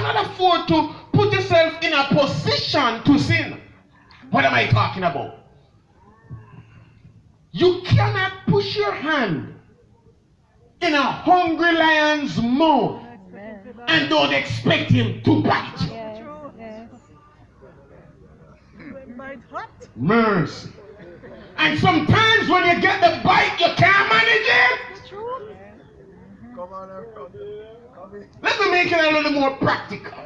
cannot afford to put yourself in a position to sin. What am I talking about? You cannot push your hand in a hungry lion's mouth and don't expect him to bite. Mercy. And sometimes when you get the bite, you can't manage it. Let me make it a little more practical.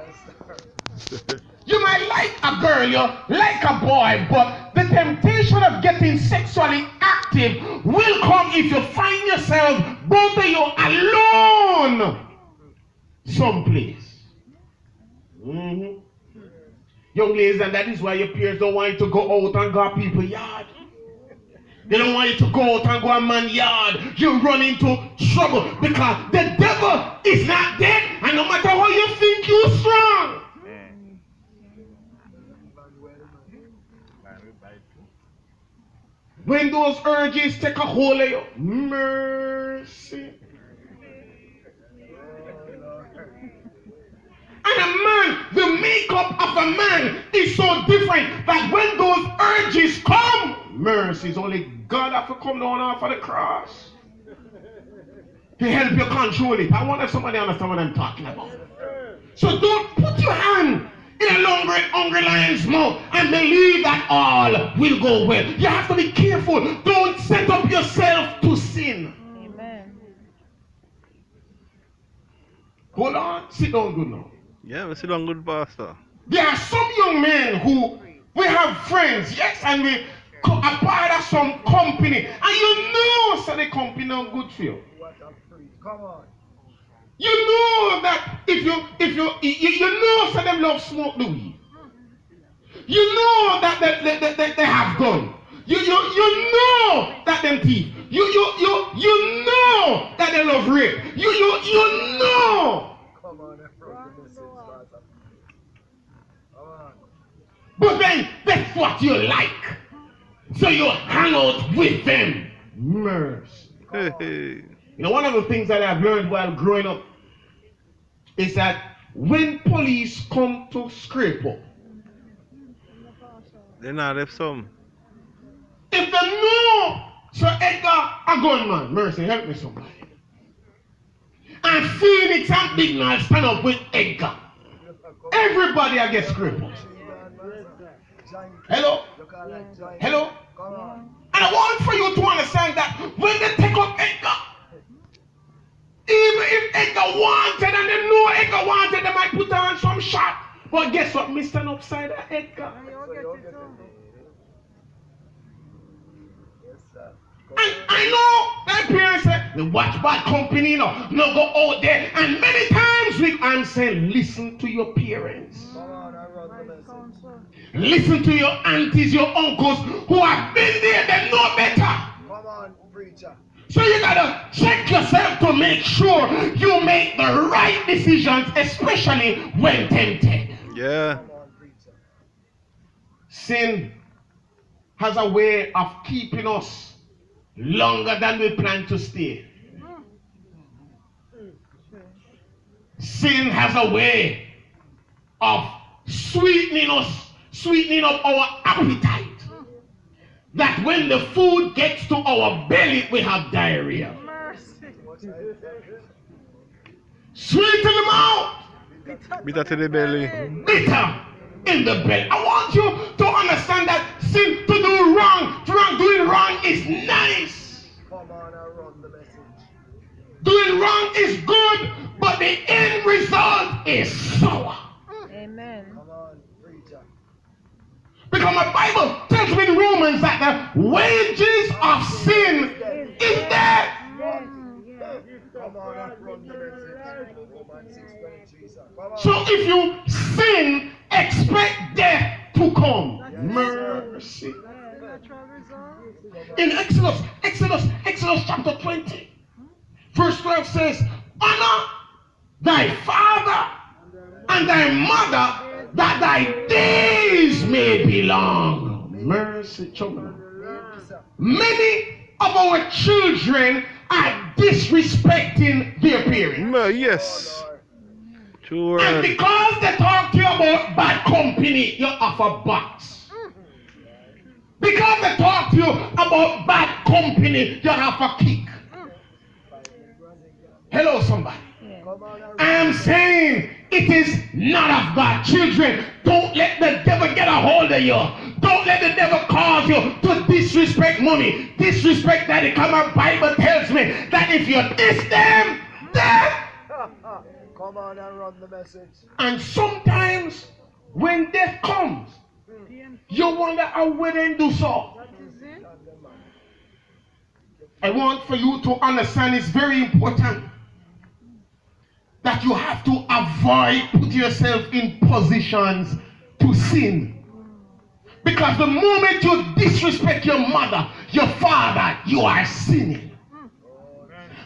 You might like a girl, you like a boy, but the temptation of getting sexually active will come if you find yourself, both of you, alone someplace. Young ladies, and that is why your peers don't want you to go out and go to people's yard. They don't want you to go out and go to a man's yard. You run into trouble because the devil is not dead, and no matter how you think you're strong. When those urges take a hold of you, mercy. And a man, the makeup of a man is so different that when those urges come, mercy is only God have to come down off of the cross to help you control it. I wonder if somebody understand what I'm talking about. So don't put your hand in a hungry lion's mouth and believe that all will go well. You have to be careful. Don't set up yourself to sin. Amen. Hold on. Sit down good now. Yeah, we sit down good, Pastor. There are some young men who we have friends, yes, and we are part of some company, and you know so the company not good for you. Come on. You know that if you know so them love smoke the weed. You know that they have gun. You know that them thief. You know that they love rape. You know. Come on, but then that's what you like. So you hang out with them. Mercy. You know, one of the things that I've learned while growing up is that when police come to scrape up, they not have some. If they know Sir Edgar a gunman, mercy, help me somebody. And Phoenix and Big Man stand up with Edgar. Everybody I get scraped up. Hello? Hello? And I want for you to understand that when they take up Edgar, even if Edgar wanted and they know Edgar wanted, they might put on some shot. But guess what? Me stand upside of Edgar. And I know that parents say, they watch bad company, no go out there. And many times I'm saying, listen to your parents. Listen to your aunties, your uncles who have been there, they know better. Come on, preacher. So you gotta check yourself to make sure you make the right decisions, especially when tempted. Yeah. Sin has a way of keeping us longer than we plan to stay. Sin has a way of sweetening up our appetite. That when the food gets to our belly, we have diarrhea. Sweet in the mouth, Bitter to the belly. bitter in the belly. I want you to understand that sin, to do wrong, doing wrong is nice. Come on, I run the message. Doing wrong is good, but the end result is sour. Amen. Come on, preacher. Because my Bible tells me in Romans that the wages of sin is death. Come on, I run the message. Romans 6:23, sir. Come on. So if you sin, expect death to come. Mercy. In Exodus chapter 20, verse 12 says, honor thy father and thy mother, that thy days may be long. Mercy, children. Many of our children are disrespecting their parents. Yes. True And word. because they talk to you about bad company, you have a box. Because they talk to you about bad company, you have a kick. Hello, somebody. Come on and I am saying it is not of God. Children, don't let the devil get a hold of you. Don't let the devil cause you to disrespect mommy, disrespect daddy. Come on, Bible tells me that if you diss them, then. come on and run the message. And sometimes when death comes, you wonder how we didn't do so. I want for you to understand it's very important that you have to avoid put yourself in positions to sin. Because the moment you disrespect your mother, your father, you are sinning.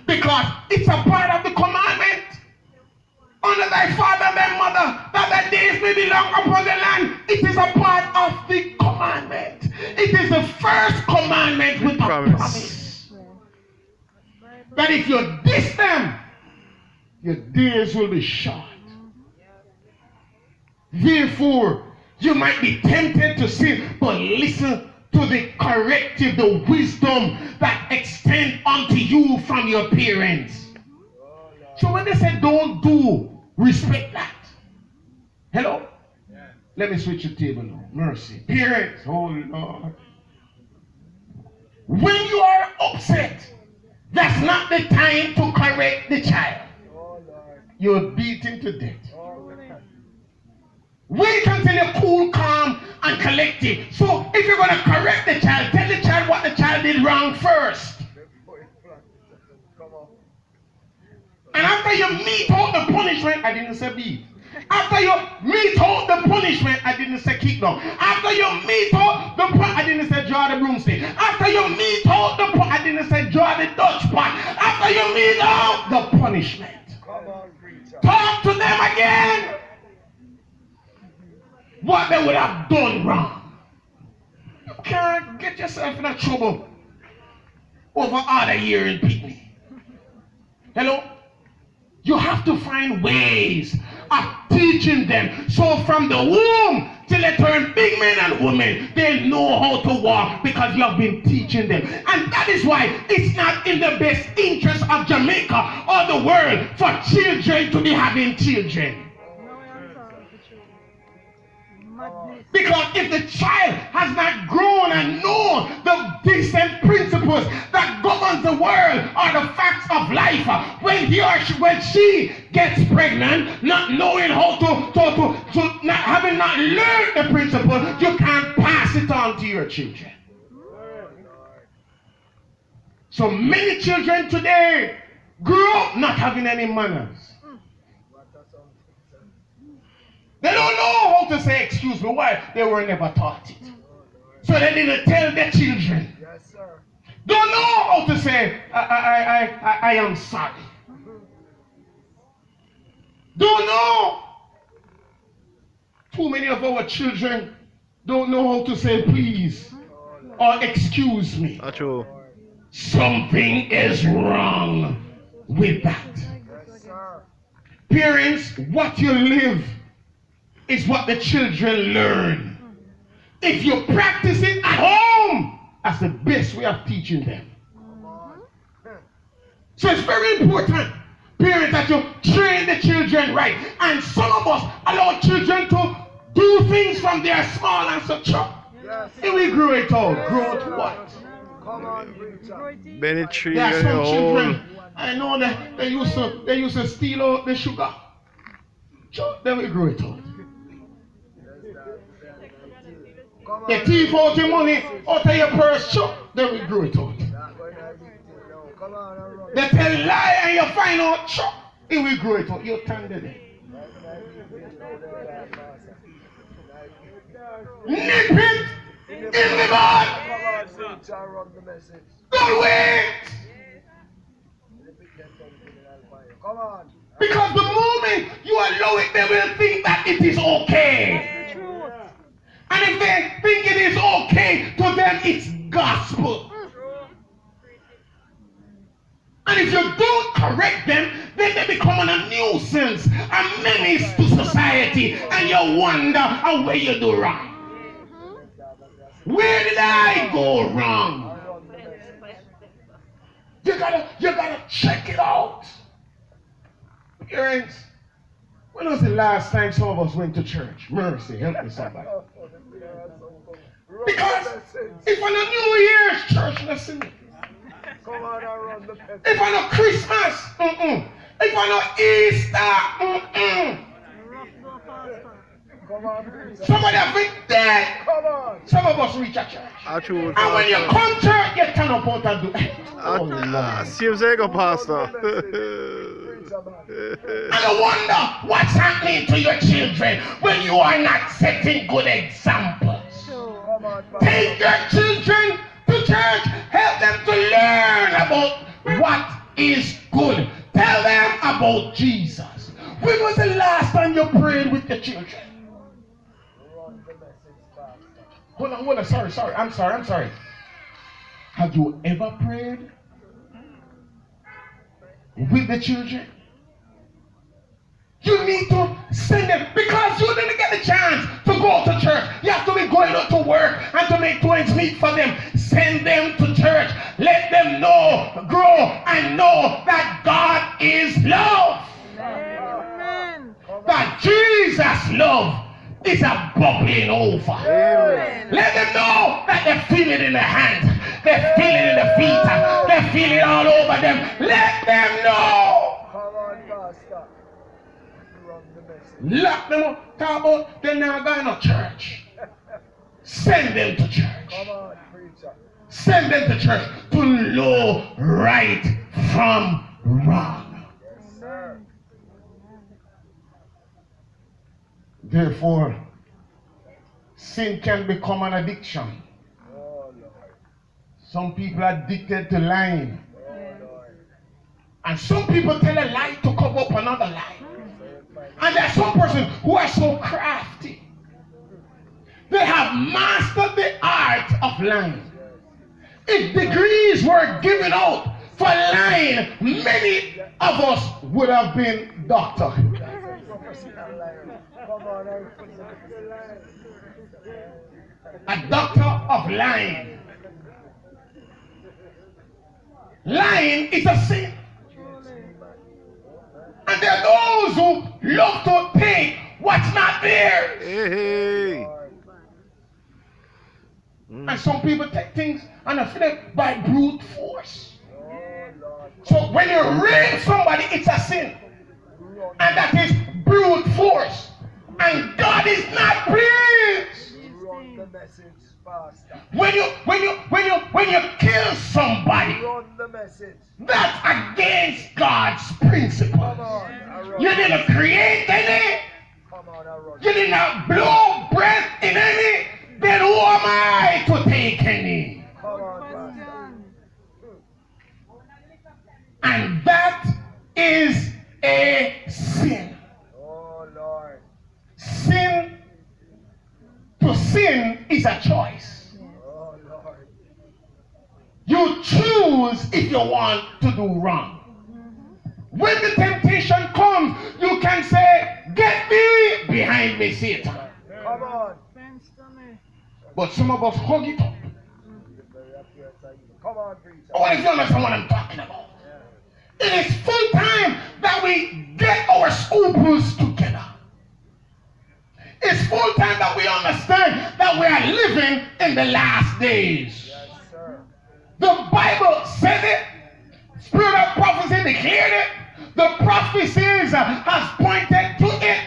Because it's a part of the commandment. Honor thy father and thy mother, that thy days may be long upon the land. It is a part of the commandment. It is the first commandment with a promise. That if you diss them, your days will be short. Therefore, you might be tempted to sin, but listen to the corrective, the wisdom that extends unto you from your parents. So when they say don't do, respect that. Hello? Let me switch the table now. Mercy. Parents, oh Lord. When you are upset, that's not the time to correct the child. You'll beat him to death. Wait until you're cool, calm, and collected. So if you're going to correct the child, tell the child what the child did wrong first. And after you mete out the punishment, I didn't say beat. After you mete out the punishment, I didn't say kick down. After you mete out the punishment, I didn't say draw the broomstick. After you mete out the punishment, I didn't say draw the Dutch pot. After you mete out the punishment, talk to them again. What they would have done wrong. You can't get yourself in a trouble over other year in picnic. Hello? You have to find ways of teaching them. So from the womb till they turn big men and women, they know how to walk because you have been teaching them. And that is why it's not in the best interest of Jamaica or the world for children to be having children. Because if the child has not grown and known the decent principles that governs the world or the facts of life, when she gets pregnant, not knowing how to not having not learned the principle, you can't pass it on to your children. So many children today grew up not having any manners. They don't know how to say excuse me. Why? They were never taught it. So they didn't tell their children. Yes, sir. Don't know how to say I am sorry. Don't know. Too many of our children don't know how to say please or excuse me. That's true. Something is wrong with that. Yes, sir. Parents, what you live is what the children learn. If you practice it at home, that's the best way of teaching them. So it's very important, parents, that you train the children right. And some of us allow children to do things from their small and such. Yes. And we grow it out. Grow to what? Come on, preacher. Benny tree There are in some the children, hole. I know that they used to steal out the sugar. Sure, then we grow it out. Come They on. thief out your money out of your purse, sure, then we grow it out. Come on and run. They tell lie and you find out, sure, and we grow it out. You're tender then. Nip it in the bud. Come on, preacher, run the message. Don't wait. Come on. Because the moment you allow it, they will think that it is okay. And if they think it is okay, to them it's gospel. And if you don't correct them, they then they become a nuisance, a menace to society, and you wonder where you do wrong. Where did I go wrong? You gotta check it out. Parents, when was the last time some of us went to church? Mercy, help me somebody. Because if on a New Year's church lesson, if on a Christmas, if on a Easter, somebody have been dead. Some of us reach a church. And when you come to church, you turn up out and do it. Oh, Lord. Seems like a pastor. And I wonder what's happening to your children when you are not setting good examples. Take your children to church. Help them to learn about what is good. Tell them about Jesus. When was the last time you prayed with your children? Hold on. Sorry. I'm sorry. Have you ever prayed with the children? You need to send them because you didn't get the chance to go to church. You have to be going out to work and to make ends meet for them. Send them to church. Let them know, grow, and know that God is love. Amen. That Jesus' love is a bubbling over. Amen. Let them know that they feel it in their hands. They feel it in their feet. They feel it all over them. Let them know. Come on, Pastor. Run the message. Lock them up. Talk about they're not going to church. Send them to church. Come on, preacher. Send them to church to know right from wrong. Yes, sir. Therefore, sin can become an addiction. Oh, Lord. Some people are addicted to lying. Oh, Lord. And some people tell a lie to cover up another lie. And there are some persons who are so crafty. They have mastered the art of lying. If degrees were given out for lying, many of us would have been doctors. Professional liar. Come on, A doctor of lying. Lying is a sin. And there are those who love to take what's not theirs. Hey. And some people take things and are fed by brute force. Oh, Lord. So when you rape somebody, it's a sin. And that is brute force. And God is not pleased. Run the message, Pastor. When you kill somebody, Run the message. that's against God's principles. Come on, I run. You didn't create any. Come on, I run. You did not blow breath in any. Then who am I to take any? Come on, Pastor. And that is a sin. Oh, Lord. Sin, to sin is a choice. Oh, Lord. You choose if you want to do wrong. When the temptation comes, you can say, get thee behind me, Satan. Come on. But some of us hug it up. Come on, preacher. What if you understand what I'm talking about? It is full time that we get our scruples together. It's full time that we understand that we are living in the last days. Yes, sir. The Bible said it. Spirit of prophecy declared it. The prophecies has pointed to it.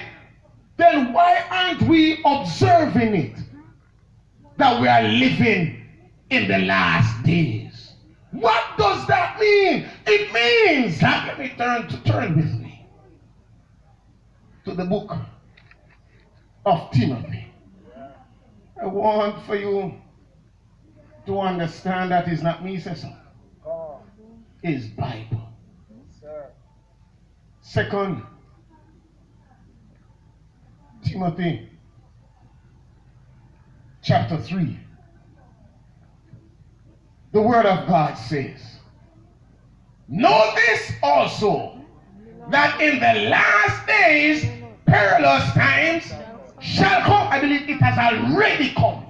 Then why aren't we observing it? That we are living in the last days. What does that mean? It means that, let me turn with me to the book of Timothy. I want for you to understand that is not me, Cecil. Oh, It's Bible. sir. Second Timothy chapter 3. The word of God says, know this also, that in the last days, perilous times shall come. I believe it has already come.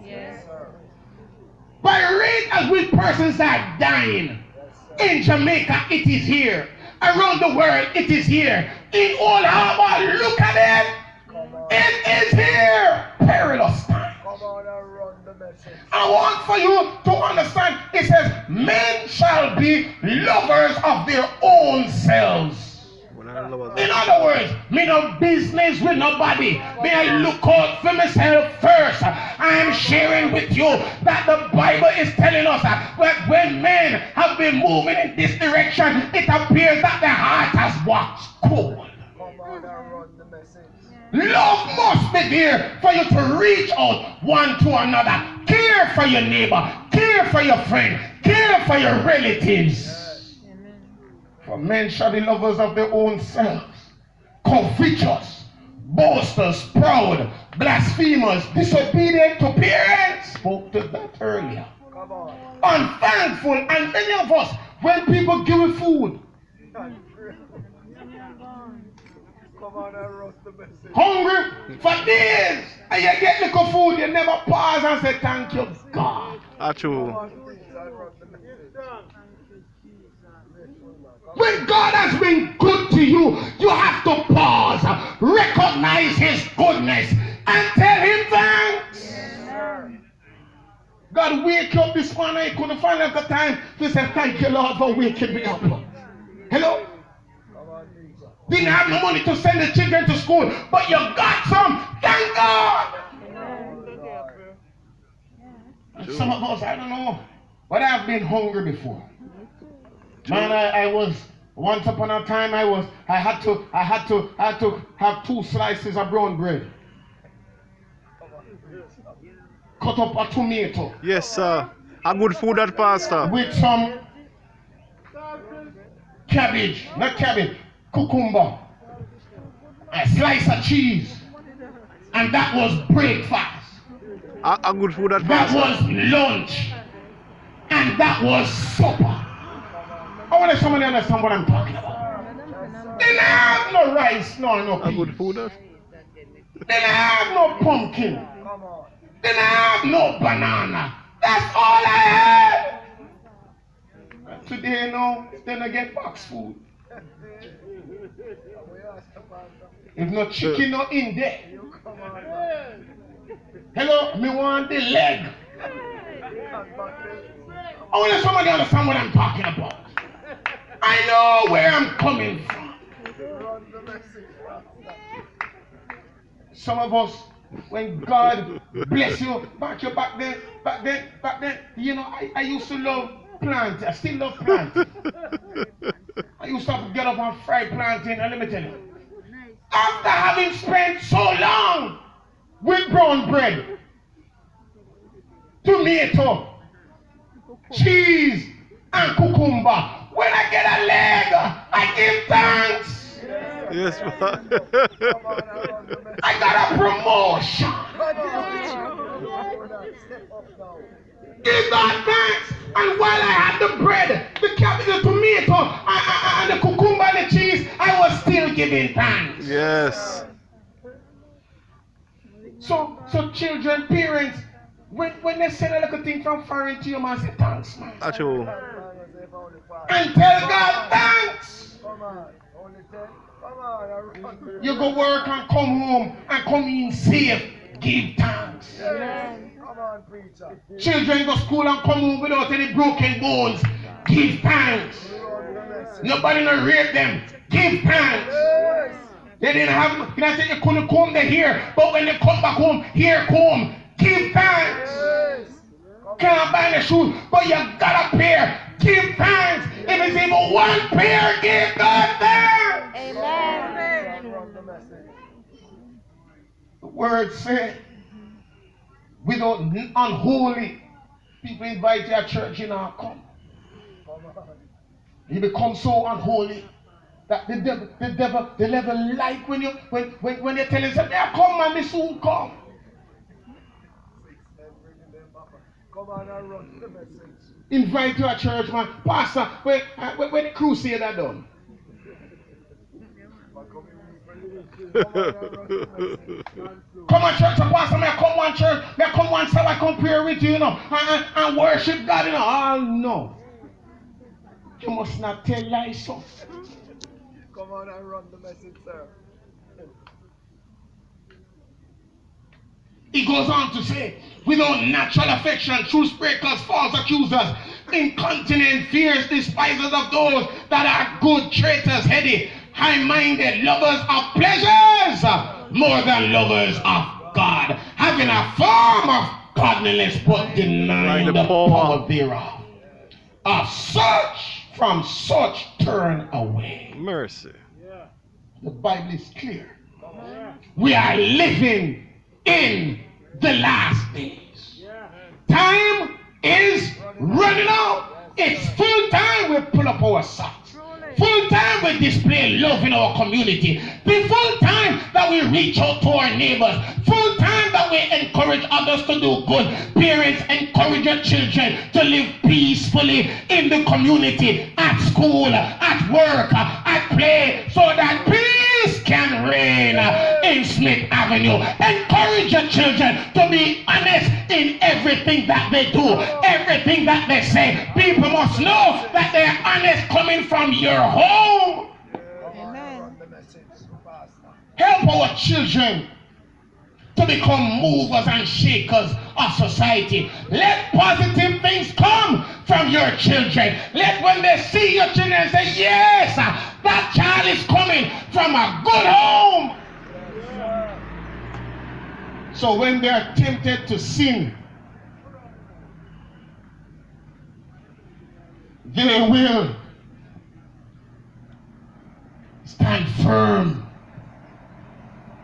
By rate as we persons are dying. In Jamaica, it is here. Around the world, it is here. In Old Harbor, look at it. It is here. Perilous time. I want for you to understand. It says, men shall be lovers of their own selves. In other words, me no business with nobody. Me I look out for myself first. I am sharing with you that the Bible is telling us that when men have been moving in this direction, it appears that their heart has waxed cold. Love must be there for you to reach out one to another. Care for your neighbor. Care for your friend. Care for your relatives. For men shall be lovers of their own selves, covetous, boasters, proud, blasphemers, disobedient to parents. Spoke to that earlier. Unthankful, and many of us, when people give you food, hungry for days, and you get little food, you never pause and say thank you, God. Achoo. When God has been good to you, you have to pause, recognize His goodness, and tell Him thanks. God wake up this morning, He couldn't find the time to say thank you, Lord, for waking me up. Hello? Didn't have no money to send the children to school, but you got some. Thank God. And some of us, I don't know, but I've been hungry before. Man, I was once upon a time I had to have 2 slices of brown bread. Cut up a tomato. Yes, sir. A good food that pastor. With some cabbage, not cabbage, cucumber, a slice of cheese, and that was breakfast. A good food that That pastor. was lunch, and that was supper. I want somebody understand what I'm talking about. They didn't have no rice, no A good peas. food that. They didn't have no pumpkin. They didn't have no banana. That's all I had. And today, no, they don't get box food. If no chicken, no in there. Hello, me want the leg. I want somebody understand what I'm talking about. I know where I'm coming from. Some of us, when God bless you, back then, you know, I used to love planting. I still love planting. I used to have to get up and fry planting, and let me tell you, after having spent so long with brown bread, tomato, cheese, and cucumber, when I get a leg, I give thanks. Yes, man. I got a promotion. Give God thanks. And while I had the bread, the cabbage, the tomato, and the cucumber and the cheese, I was still giving thanks. Yes. So children, parents, when they send a little thing from foreign to you, man, say thanks, man. Achoo. And tell God thanks. You go work and come home and come in safe. Give thanks. Children go school and come home without any broken bones. Give thanks. Nobody no rape them. Give thanks. They didn't have, you know, you couldn't come there here, but when they come back home, here come. Give thanks. Can't buy the shoes, but you got a pair. Give thanks. If it's even one pair, give God thanks. Amen. The word said, without unholy people invite you to church, you know, come. You become so unholy that the devil, they never like when you tell him, yeah, come man, me soon come. Invite you to church, man. Pastor, when the crusade are done. Come on, church, pastor, may I come one church, may I come one so I come pray with you, and worship God, Oh, no. You must not tell lies, so. Come on and run the message, sir. He goes on to say, without natural affection, truth breakers, false accusers, incontinent, fierce despisers of those that are good, traitors, heady, high-minded, lovers of pleasures more than lovers of God, having a form of godliness but denying the power thereof. From such turn away. Mercy. The Bible is clear. We are living in the last days. Time is running out. It's full time we pull up our socks. Full time we display love in our community. The full time that we reach out to our neighbors. Full time that we encourage others to do good. Parents encourage your children to live peacefully in the community, at school, at work, at play, so that peace can reign in Smith Avenue. Encourage your children to be honest in everything that they do, everything that they say. People must know that they're honest coming from your home. Amen. Help our children to become movers and shakers of society. Let positive things come from your children. Let when they see your children say, yes, that child is coming from a good home. So when they are tempted to sin, they will stand firm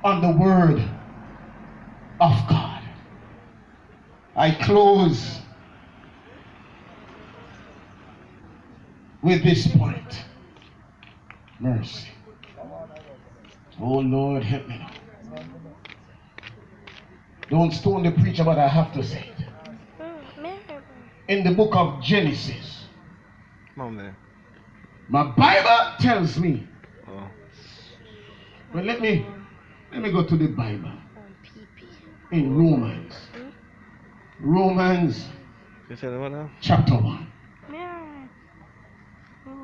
on the word of God. I close with this point. Mercy. Oh Lord, help me now. Don't stone the preacher, but I have to say it. In the book of Genesis, my Bible tells me. But let me go to the Bible. In Romans chapter 1.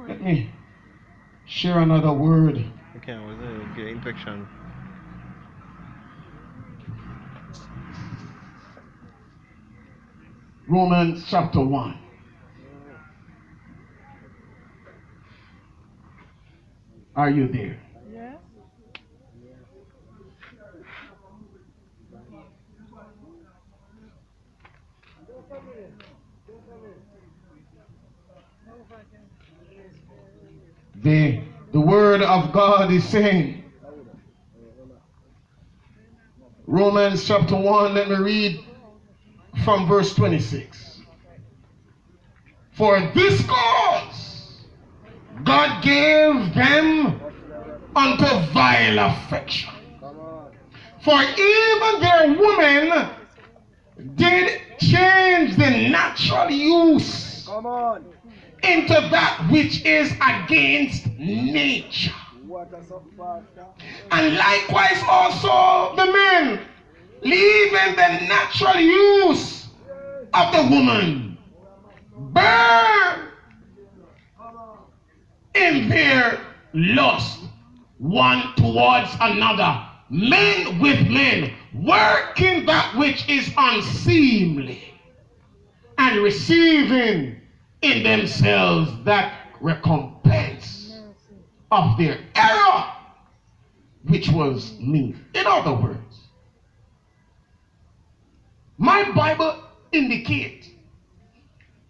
Let me share another word. Okay, was it infection? Romans chapter 1. Are you there? Yeah. The word of God is saying, Romans chapter 1, let me read from verse 26. For this cause God gave them unto vile affection. For even their women did change the natural use into that which is against nature. And likewise also the men, leaving the natural use of the woman, burn in their lust one towards another, men with men, working that which is unseemly, and receiving in themselves that recompense of their error, which was mean. In other words, my Bible indicates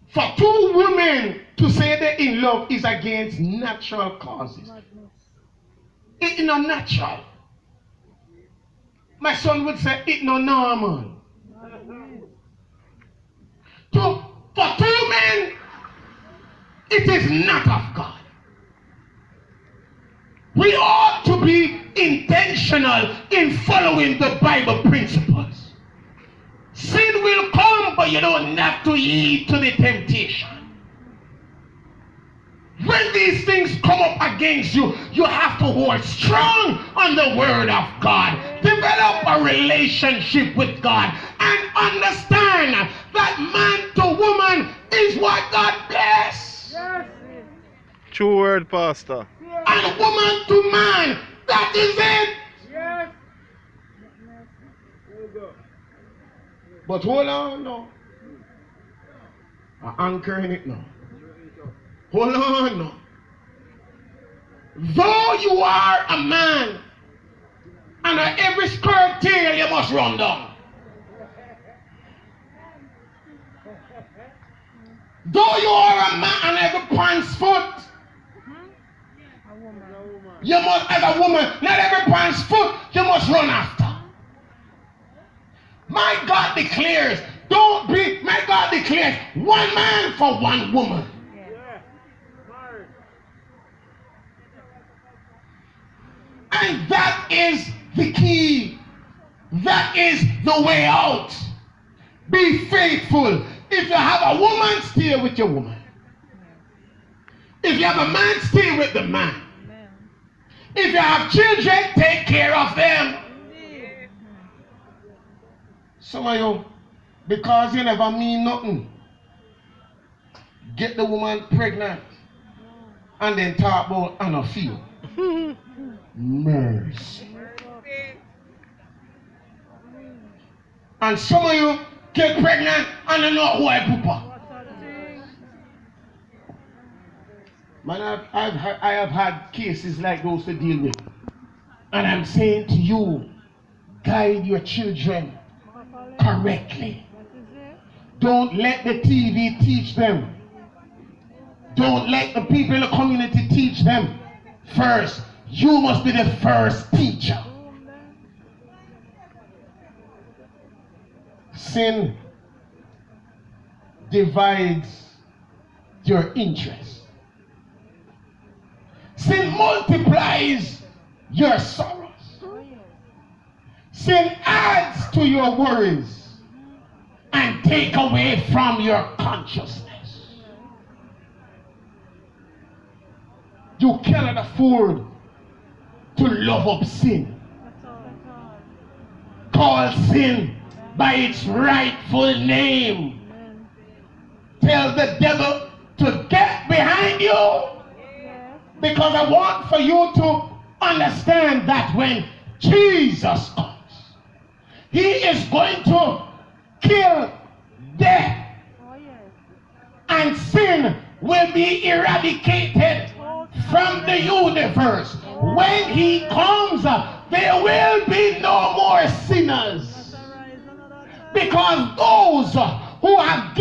for two women to say they're in love is against natural causes. It's not natural. My son would say it's not normal. For two men, it is not of God. We ought to be intentional in following the Bible principles. Sin will come, but you don't have to yield to the temptation. When these things come up against you, you have to hold strong on the word of God. Develop a relationship with God and understand that man to woman is what God bless. Yes. True word, Pastor. And woman to man, that is it. Yes. But hold on now. I'm anchoring it now. Hold on now. Though you are a man, and at every skirt tail you must run down. Though you are a man and every pant's foot, you must, as a woman, not every pant's foot you must run after. My God declares, my God declares, one man for one woman. And that is the key. That is the way out. Be faithful. If you have a woman, stay with your woman. If you have a man, stay with the man. If you have children, take care of them. Some of you, because you never mean nothing, get the woman pregnant and then talk about and a feel. Mercy. And some of you get pregnant and you know who I poopa. Man, I have had cases like those to deal with. And I'm saying to you, guide your children correctly. Don't let the TV teach them. Don't let the people in the community teach them. First, you must be the first teacher. Sin divides your interest. Sin multiplies your sorrows. Sin adds to your worries and take away from your consciousness. You cannot afford to love up sin. Call sin by its rightful name. Tell the devil to get behind you. Because I want for you to understand that when Jesus comes, he is going to kill death. And sin will be eradicated from the universe. When he comes, there will be no more sinners. Because those who have